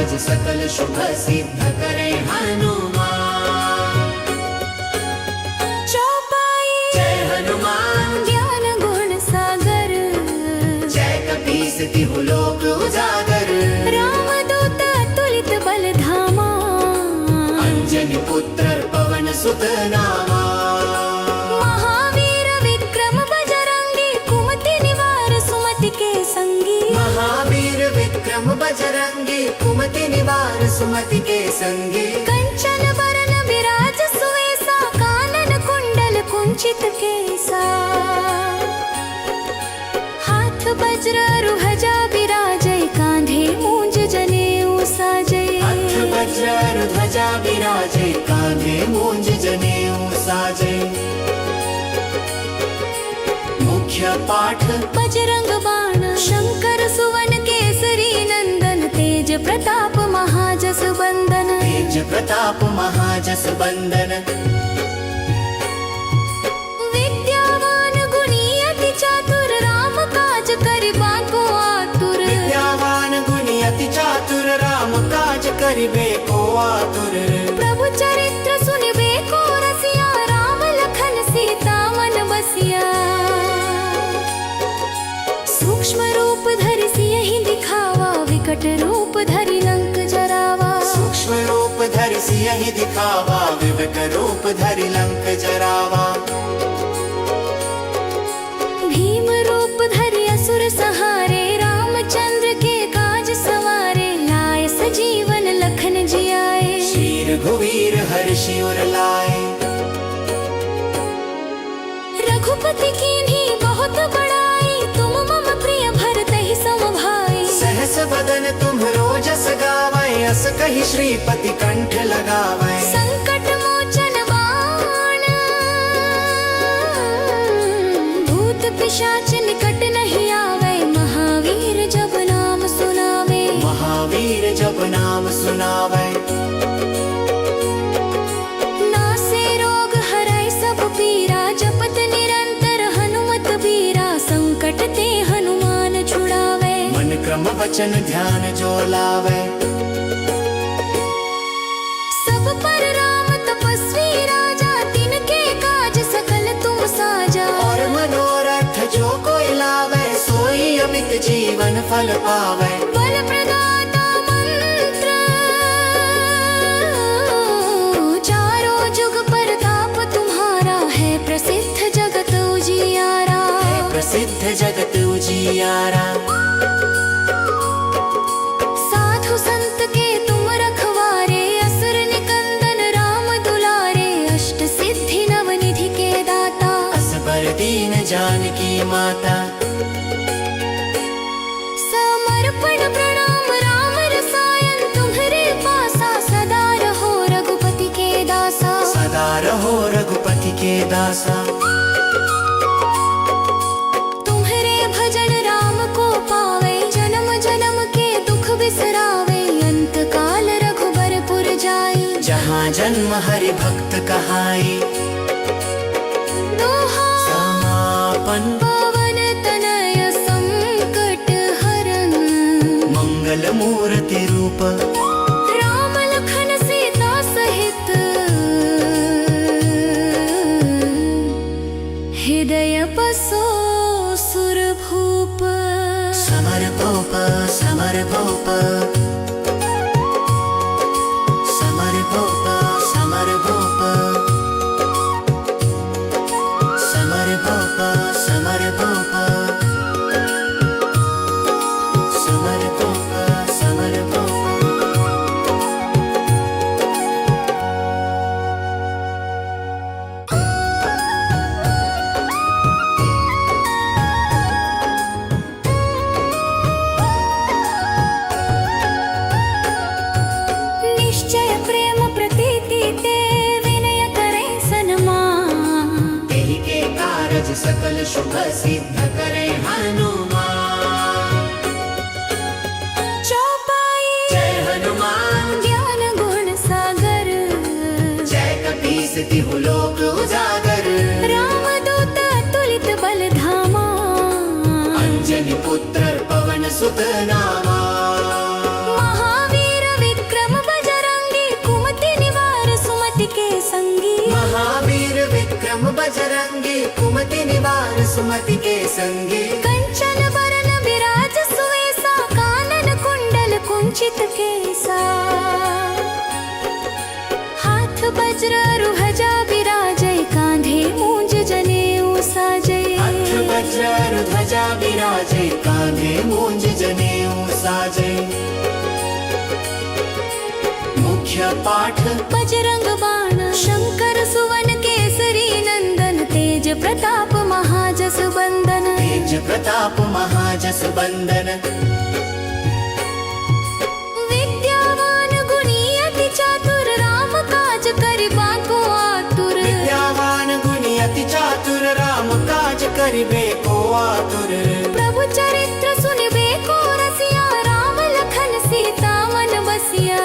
कारज सकल शुभ सिद्ध करे हनुमान। चौपाई जय हनुमान ज्ञान गुण सागर, जय कपीस तिहु लोक उजागर। रामदूत अतुलित बल धामा, अंजनी पुत्र पवन सुत नामा। महावीर विक्रम बजरंगी, कुमति निवार सुमति के संगी। महावीर विक्रम बजरंगी, कुमति निवार सुमति के संगी। कंचन बरन विराज सुवेसा, कानन कुंडल कुंचित केसा। हाथ वज्र रुहजा विराजै, कांधे मूंज जनेऊ साजै। हाथ वज्र ध्वजा विराजे, कांधे मूंज जनेऊ साजे। मुख्य पाठ बजरंग बाण, शंकर सुवन केसरी नंदन। तेज प्रताप महाजस बंदन, तेज प्रताप महाजस बंदन। विद्यावान गुणी अति चातुर, राम काज करिबा को आतुर। विद्यावान गुणी अति चातुर, राम काज करिबे को आतुर। प्रभु चरित्र सुनिबे को रसिया, राम लखन सीता मन बसिया। सूक्ष्म रूप धरि सियहि दिखावा, विकट रूप धरि लंक जरावा। सूक्ष्म रूप धरि सियहि दिखावा, विकट रूप धरि लंक जरावा। भीम रूप धरि असुर सहारे, रामचंद्र के काज सवारे। लाए सजीवन लखन जियाए, शीर घुवीर हर्षि उर लाए। रघुपति कीन्ही बहुत बड़ाई, तुम मम प्रिय भरतहि सम भाई। सहस बदन तुम्हरो जस गावै, अस कहि श्रीपति कंठ लगावै। संकट मोचन बाण, भूत पिशाच निकट नहीं आवे। महावीर जब नाम सुनावे, महावीर जब नाम सुनावै। नासे रोग हरै सब पीरा, जपत निरंतर हनुमत बीरा। संकट ते हनुमान छुड़ावे, मन क्रम वचन ध्यान जो लावै। सब पर राम तपस्वी राजा, तिनके काज सकल तुम साजा। और मनोरथ जो कोई लावै, सोई अमित जीवन फल पावै। बल प्रदाता मंत्र, चारों जुग परताप तुम्हारा। है प्रसिद्ध जगत उजियारा, प्रसिद्ध जगत उजियारा। साधु संत के तुम रखवारे, असुर निकंदन राम दुलारे। अष्ट सिद्धि नवनिधि के दाता, असबर दीन जानकी माता। समर्पण प्रणाम राम रसायन, तुम्हरे पासा सदा रहो रघुपति के दासा। सदा रहो रघुपति के दासा। तुम्हरे भजन राम को पावे, जन्म जन्म के दुख बिसरावे। अंत काल रघुबरपुर जाई, जहाँ जन्म हरि भक्त कहाई। दोहा समापन पवन तनय संकट हरन, मंगल मूर्ति रूप। राम लखन सीता सहित, हृदय बसो सुर भूप। समर भूप समर भूप समर भूप समर भूप समर भूप समर भूप समर भूप समर भूप। निश्चय प्रेम प्रतीति ते, विनय करे सन्मान। तेहि के कारज सकल शुभ सिद्ध करे हनुमान। चौपाई जय हनुमान ज्ञान गुण सागर, जय कपीस तिहु लोक उजागर। रामदूत अतुलित बल धामा, अंजनी पुत्र पवन सुत नामा। महावीर कुमति निवार सुमति के संगी। कंचन बरन विराज सुवेसा कानन कुंडल कुंचित केसा। हाथ वज्र रुहजा विराजय कांधे मूंज जनेऊ साजय। हाथ वज्र ध्वजा विराजय कांधे मूंज जनेऊ साजय। मुख्य पाठ बजरंग बाण शंकर सुवन केसरी नंदन। तेज प्रताप महाजस बंदन। तेज प्रताप महाजस बंदन। विद्यावान गुणी अति चातुर राम काज करिबा को आतुर। विद्यावान गुणी अति चातुर राम काज करिबे को आतुर। प्रभु चरित्र सुनिबे को रसिया राम लखन सीता मन बसिया।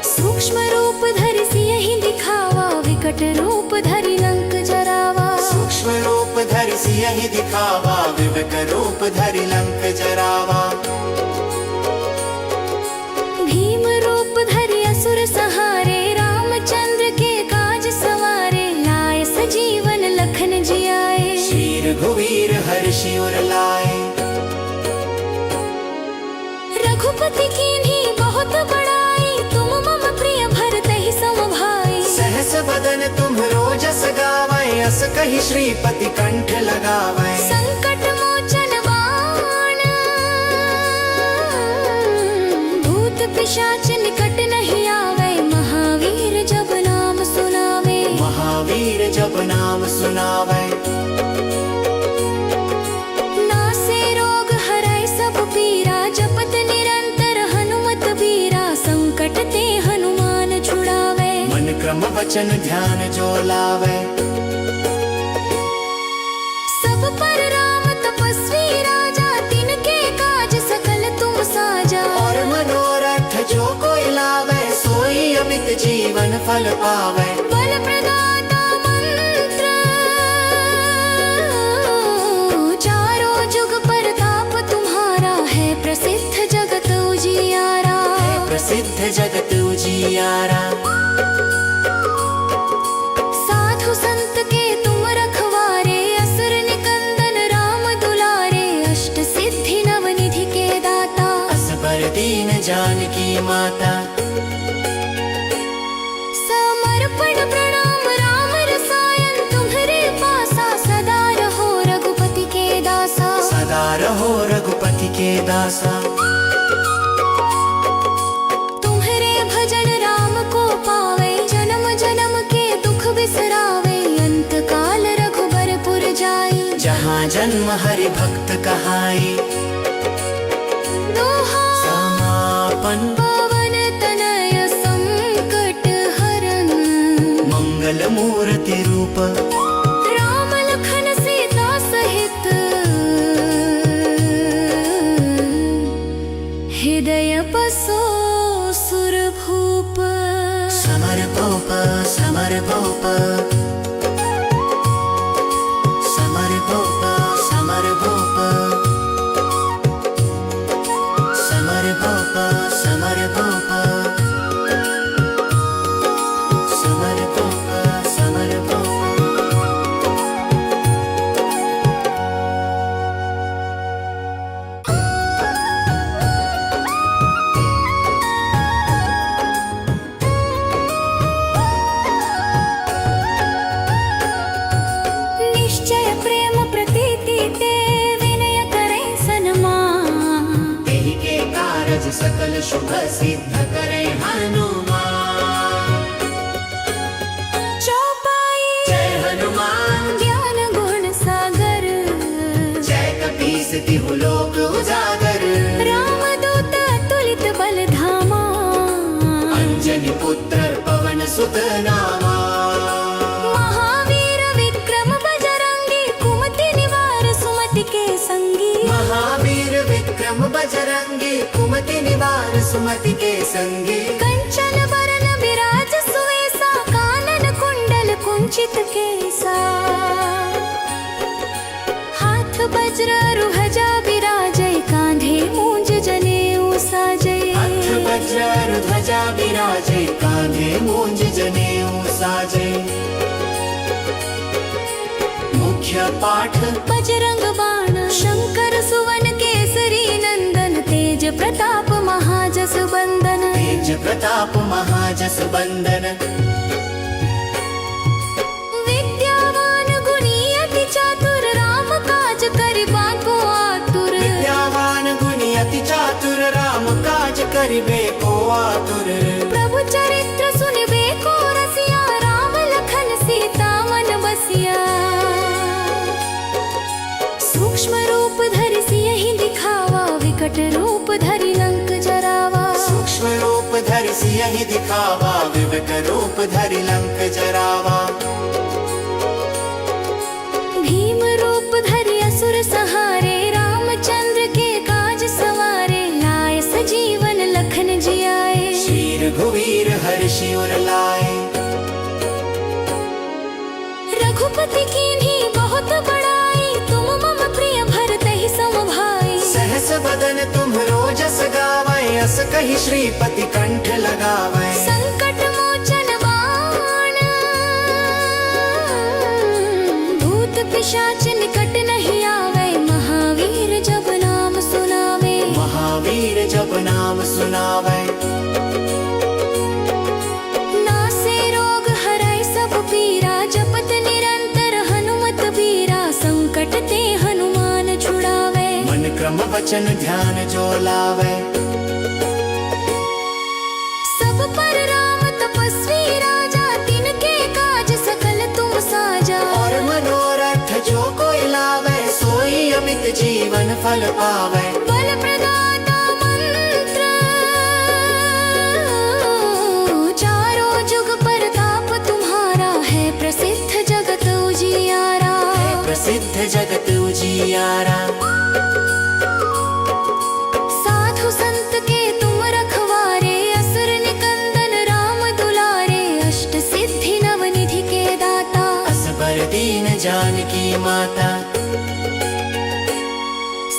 सूक्ष्म रूप धरि सियहि दिखावा विकट रूप धरि लंक जरावा। सूक्ष्म रूप धरि सियहि दिखावा विकट रूप धरि लंक जरावा। भीम रूप धरि असुर सहारे रामचंद्र के काज सवारे। लाय सजीवन लखन जियाए श्री रघुवीर हर्षि उर लाए। रघुपति कीन्ही बहुत बड़ाई तुम मम प्रिय भरतहि सम भाई। सहस बदन तुम्हरो जस गावै अस कहि श्रीपति कंठ लगावै। संकट मोचन बाण भूत पिशाच निकट नहीं आवे। महावीर जब नाम सुनावे। महावीर जब नाम सुनावै। नासे रोग हरै सब पीरा जपत निरंतर हनुमत बीरा। संकट ते हनुमान छुड़ावे मन क्रम वचन ध्यान जो लावै। सब पर राम तपस्वी राजा तिनके काज सकल तुम साजा। और मनोरथ जो कोई लावै सोई अमित जीवन फल पावै। बल प्रदाता मंत्र चारों जुग परताप तुम्हारा। है प्रसिद्ध जगत उजियारा। प्रसिद्ध जगत उजियारा। साधु संत के तुम रखवारे असुर निकंदन राम दुलारे। अष्ट सिद्धि नव निधि के दाता। असबर दीन जानकी माता। समर्पण प्रणाम राम रसायन तुम्हरे पासा। सदा रहो रघुपति के दासा। सदा रहो रघुपति के दासा। तुम्हरे भजन राम को पावे जन्म जन्म के दुख बिसरावे। अंत काल रघुबरपुर जाई जहाँ जन्म हरि भक्त कहाई। दोहा समापन पवन तनय संकट हरन। मंगल मूर्ति रूप राम लखन सीता सहित हृदय बसो सुर भूप। समर भूप समर भूप समर भूप समर भूप समर भूप समर भूप समर भूप समर भूप। निश्चय प्रेम प्रतीति ते विनय करे सन्मान। तेहि के कारज सकल शुभ सिद्ध करे हनुमान। चौपाई जय हनुमान ज्ञान गुण सागर। जय कपीस तिहु लोक उजागर। रामदूत अतुलित बल धामा। अंजनी पुत्र पवन सुत नामा। महावीर विक्रम बजरंगी कुमति निवार सुमति के संगी। महावीर विक्रम बजरंगी कुमति निवार सुमति के संगी। कंचन बरन विराज सुवेसा कानन कुंडल कुंचित केसा। हाथ वज्र रुहजा विराजय कांधे मूंज जनेऊ साजय। हाथ वज्र ध्वजा विराजय कांधे मूंज जनेऊ साजय। मुख्य पाठ बजरंग बाण शंकर सुवन केसरी नंदन तेज प्रताप महाजस बंदन तेज प्रताप महाजस बंदन विद्यावान गुणी अति चातुर राम काज करिबान को आतुर विद्यावान गुणी अति चातुर राम काज करिबे को आतुर प्रभु चरित्र सुनिबे को रसिया राम लखन सीता मन बसिया सूक्ष्म रूप धरि सियहि दिखावा विकट रूप धरि लंक जरावा सूक्ष्म रूप धरि सियहि दिखावा विकट रूप धरि लंक जरावा भीम रूप धरि असुर सहारे रामचंद्र के काज सवारे लाए सजीवन लखन जियाए शीर घुवीर हर्षि उर लाए रघुपति कीन्ही बहुत बड़ाई तुम मम प्रिय भरतहि सम भाई सहस बदन तुम रोजस गावै अस कहि श्रीपति कंठ लगावै संकट मोचन बाण भूत पिशाच निकट नहीं आवे महावीर जब नाम सुनावे महावीर जब नाम सुनावै नासे रोग हरै सब पीरा जपत निरंतर हनुमत बीरा संकट ते हनुमान छुड़ावे मन क्रम वचन ध्यान जो लावै सब पर राम तपस्वी राजा तिनके काज सकल तुम साजा और मनोरथ जो कोई लावै सोई अमित जीवन फल पावै बल प्रदाता मंत्र चारों जुग परताप तुम्हारा है प्रसिद्ध जगत उजियारा प्रसिद्ध जगत उजियारा साधु संत के तुम रखवारे असुर निकंदन राम दुलारे अष्ट सिद्धि नवनिधि के दाता असबर दीन जानकी माता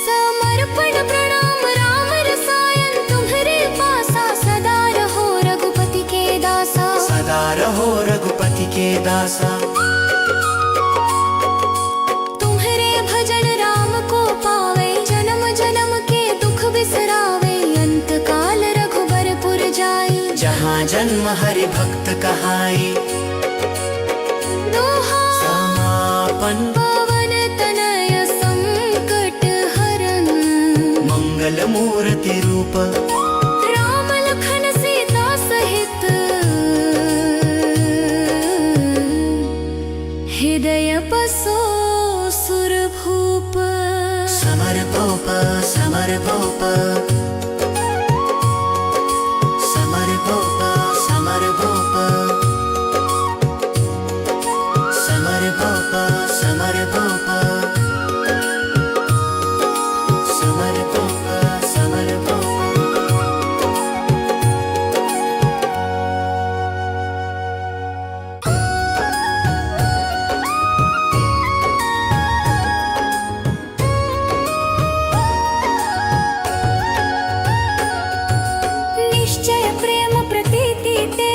समर्पण प्रणाम राम रसायन तुम्हारे पासा सदा रहो रघुपति के दासा सदा रहो रघुपति के दासा तुम्हारे भजन राम को पावे जन्म जन्म के दुख बिसरावे अंत काल रघुबरपुर जाई जहाँ जन्म हरि भक्त कहाई दोहा समापन पवन तनय संकट हरन मंगल मूर्ति रूप राम लखन सीता सहित हृदय बसो सुर भूप समर भूप समर भूप समर भूप समर भूप समर भूप समर भूप समर भूप समर भूप निश्चय प्रेम प्रतीति ते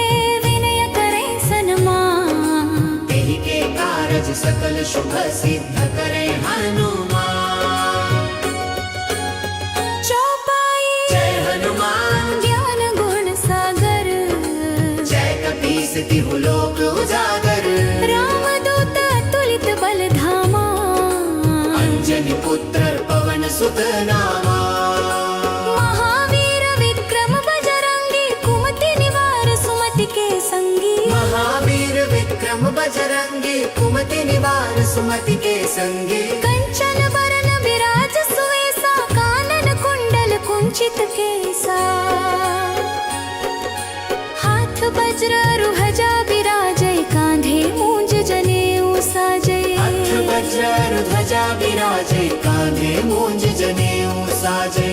विनय करे सन्मान तेहि के कारज सकल शुभ सिद्ध करे हनुमान चौपाई जय हनुमान ज्ञान गुण सागर जय कपीस तिहु लोक उजागर राम दूत अतुलित बल धामा अंजनी पुत्र पवन सुत नामा महावीर विक्रम बजरंगी कुमति निवार सुमति के संगी महावीर विक्रम बजरंगी कुमति निवार सुमति के संगी कंचन बरन विराज सुवेसा कानन कुंडल कुंचित केसा हाथ वज्र रुहजा विराजय कांधे मूंज जनेऊ साजय हथ वज्र ध्वजा विराजे कांधे मूंज जनेऊ साजे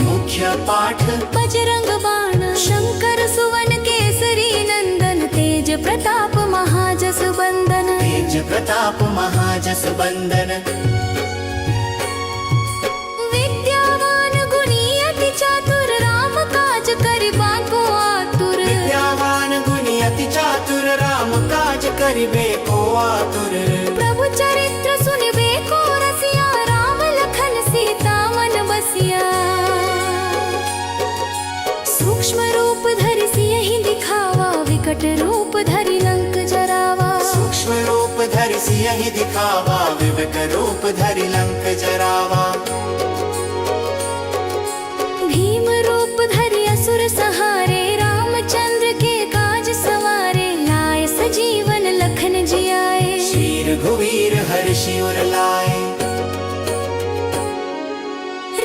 मुख्य पाठ बजरंग बाण शंकर सुवन केसरी नंदन तेज प्रताप महाजस बंदन तेज प्रताप महाजस बंदन विद्यावान गुणी अति चातुर राम काज करिबा को आतुर विद्यावान गुणी अति चातुर राम काज करिबे को आतुर। प्रभु चरित्र सुनिबे को रसिया, राम लखन सीता मन बसिया। सूक्ष्म रूप धरि सियहि दिखावा, विकट रूप धरि लंक जरावा। सूक्ष्म रूप धरि सियहि दिखावा, विकट रूप धरि लंक जरावा। भीम रूप धरि असुर सहारे, रामचंद्र के काज सवारे। लाए सजीवन लखन जियाए, शीर घुवीर हर्षि उर लाए।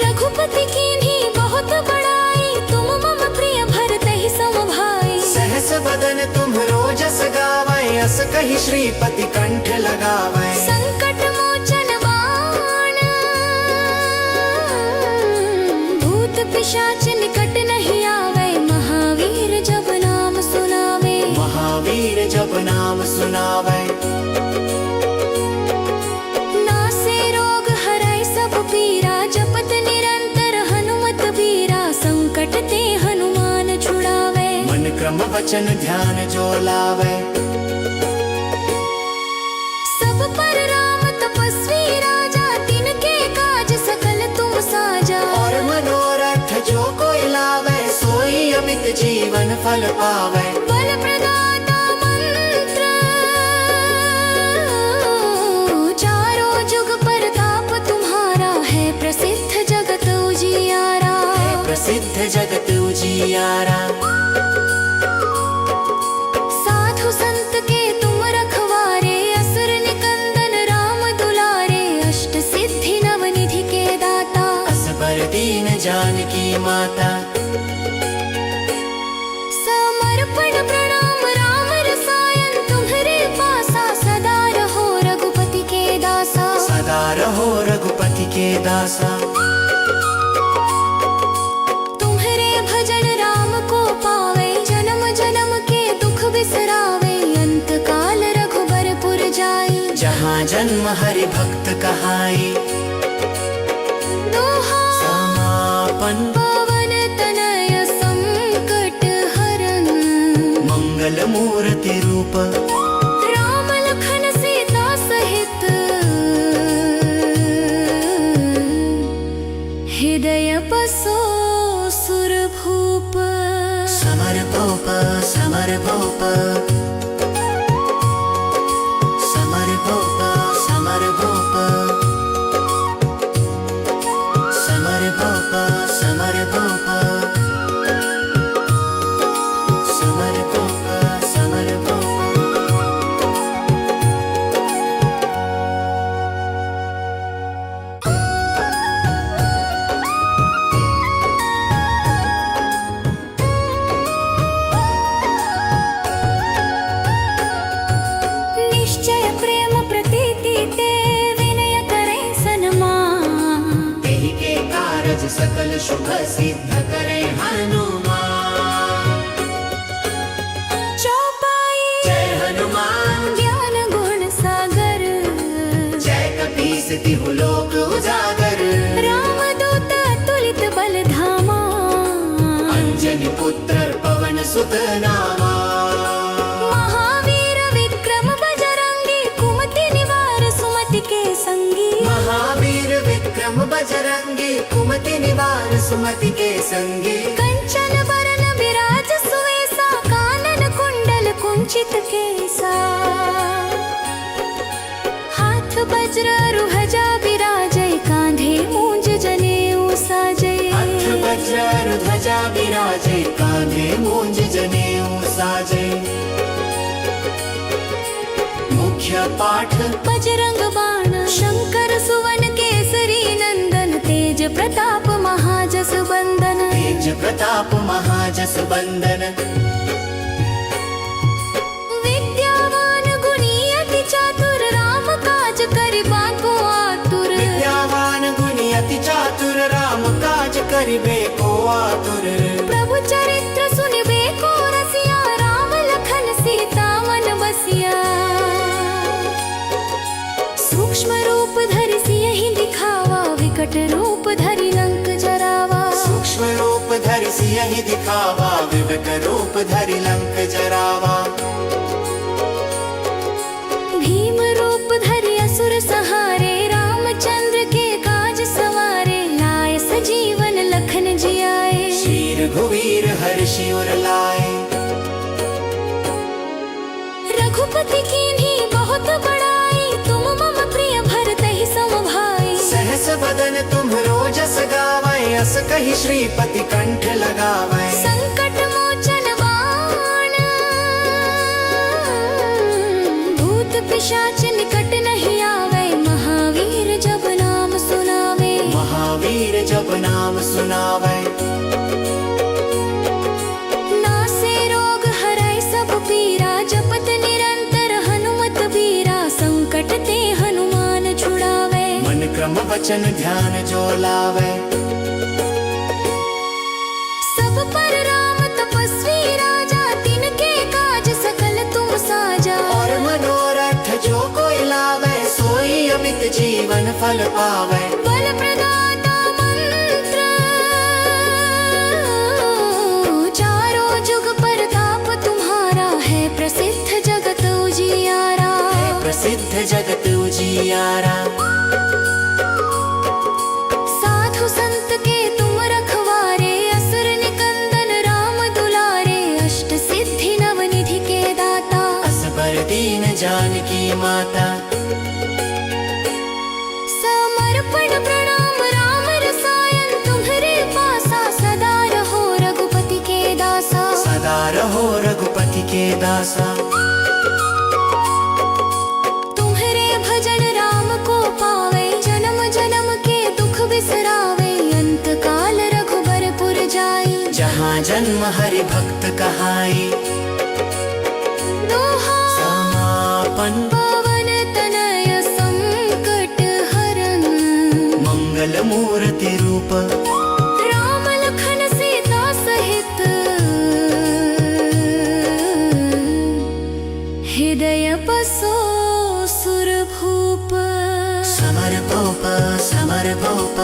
रघुपति कीन्ही बहुत बड़ाई, तुम मम प्रिय भरतहि सम भाई। सहस बदन तुम्हरो जस गावै, अस कहि श्रीपति कंठ लगावै। संकट मोचन बाण, भूत पिशाच निकट नहीं आवे। महावीर जब नाम सुनावे, महावीर जब नाम सुनावै। नासे रोग हरै सब पीरा, जपत निरंतर हनुमत बीरा। संकट ते हनुमान छुड़ावे, मन क्रम वचन ध्यान जो लावै। सब पर राम तपस्वी राजा, तिनके काज सकल तुम साजा। और मनोरथ जो कोई लावै, सोई अमित जीवन फल पावै। बल प्रदाता मंत्र, चारों जुग परताप तुम्हारा। है प्रसिद्ध जगत उजियारा, प्रसिद्ध जगत उजियारा। साधु संत के तुम रखवारे, असुर निकंदन राम दुलारे। अष्ट सिद्धि नवनिधि के दाता, असबर दीन जानकी माता। समर्पण प्रणाम राम रसायन, तुम्हरे पासा सदा रहो रघुपति के दासा। सदा रहो रघुपति के दासा। तुम्हरे भजन राम को पावे, जन्म जन्म के दुख बिसरावे। अंत काल रघुबरपुर जाई, जहाँ जन्म हरि भक्त कहाई। दोहा समापन पवन तनय संकट हरन। मंगल मूर्ति रूप, राम लखन सीता सहित, हृदय बसो सुर भूप। समर भूप, समर भूप, समर भूप, समर भूप, समर भूप, समर भूप, समर भूप, समर भूप। निश्चय प्रेम प्रतीति ते, विनय करे सन्मान। तेहि के कारज सकल शुभ सिद्ध करे हनुमान। चौपाई जय हनुमान, ज्ञान गुण सागर, जय कपीस तिहु लोक उजागर। राम दूत तुलित बल धामा। अंजनी पुत्र पवन सुत नामा। महावीर विक्रम बजरंगी, कुमति निवार सुमति के संगी। महावीर विक्रम बजरंगी, कुमति निवार सुमति के संगी। कंचन बरन विराज सुवेसा, कानन कुंडल कुंचित केसा। हाथ वज्र रुहजा विराजय, कांधे मूंज जनेऊ साजय। हाथ वज्र ध्वजा विराजे, कांधे मूंज जनेऊ साजे। मुख्य पाठ बजरंग बाण, शंकर सुवन केसरी नंदन। तेज प्रताप महाजस बंदन, तेज प्रताप महाजस बंदन। विद्यावान गुणी अति चातुर, राम काज करिबा को आतुर। विद्यावान गुणी अति चातुर, राम काज करिबे को आतुर। प्रभु चरित्र सुनिबे को रसिया, राम लखन सीता मन बसिया। सूक्ष्म रूप धरि सियहि दिखावा, विकट रूप धरि लंक जरावा। सूक्ष्म रूप धरि सियहि दिखावा, विकट रूप धरि लंक जरावा। भीम बदन तुम्हरो जस गावै अस कही श्रीपति कंठ लगावै संकट मोचन बाण भूत पिशाच निकट नहीं आवे महावीर जब नाम सुनावे महावीर जब नाम सुनावै नासे रोग हरै सब पीरा जपत निरंतर हनुमत बीरा संकट ते हनुमान छुड़ावे मन क्रम वचन ध्यान जो लावै सब पर राम तपस्वी राजा तिनके काज सकल तुम साजा और मनोरथ जो कोई लावै सोई अमित जीवन फल पावै बल प्रदाता मंत्र चारों जुग परताप तुम्हारा है प्रसिद्ध जगत उजियारा प्रसिद्ध जगत उजियारा साधु संत के तुम रखवारे असुर निकंदन राम दुलारे अष्ट सिद्धि नवनिधि के दाता असबर दीन जानकी माता समर्पण प्रणाम राम रसायन तुम्हरे पासा सदा रहो रघुपति के दासा सदा रहो रघुपति के दासा तुम्हरे भजन राम को पावे जन्म जन्म के दुख बिसरावे अंत काल रघुबरपुर जाई जहाँ जन्म हरि भक्त कहाई दोहा समापन पवन तनय संकट हरन मंगल मूर्ति रूप राम लखन सीता सहित हृदय बसो सुर भूप समर भूप